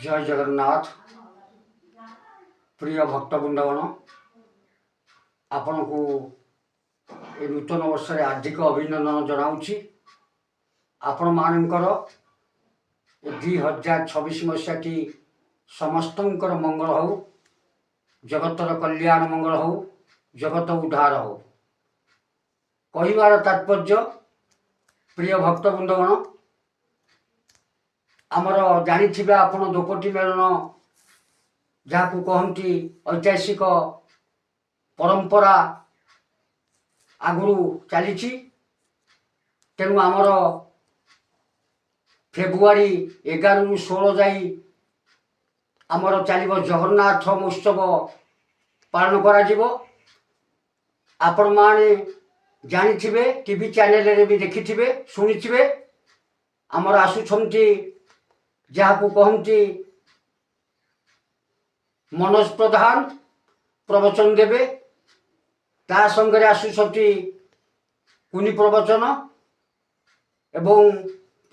जय जगन्नाथ। प्रिय भक्तबृंदगण, आपण को ए नूतन वर्ष रे हार्दिक अभिनंदन जनाऊँगी। आपण मानकर 2026 मसीहाटी समस्तंकर मंगल हो, जगतर कल्याण मंगल हो, जगत उद्धार हो। कहबार तात्पर्य प्रिय भक्तबृंदगण, आमर जानी आपण दोपटी मेलन जहाँ कहती ऐतिहासिक परंपरा आगु चली। तेणु आमर फेब्रुआरी 11 रु 16 जाई आमर चलो जगन्नाथ महोत्सव पालन करा। आपण माने जानी टीवी चैनल रे भी देखि शुणी आमर आसुछंती जहाँ कहती मनोज प्रधान प्रवचन देवे, ता संगे आसुछंती कुनी प्रवचन एवं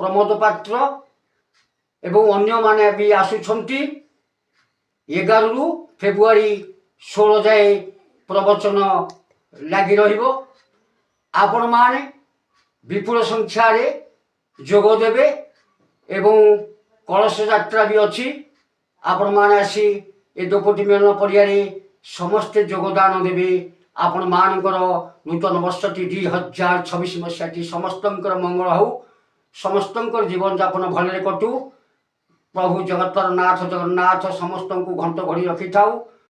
प्रमोद पात्र एवं अन्य माने भी आसुछंती। 11 रु फेब्रुआरी 16 जाए प्रवचन लगी रहिबो। आपण माने विपुल संख्या रे जोग देवे एवं कलश यात्रा भी अच्छी। आपण माने आसी ए दोपटी मेलन पड़िया समस्ते योगदान देवे। आपण मानकर नूतन वर्षटी 2026 मसीहाटी समस्तंकर मंगल हो, समस्तंकर जीवन यापन भले कटू। प्रभु जगतर नाथ जगन्नाथ समस्त को घंट घड़ी रखि थाऊ।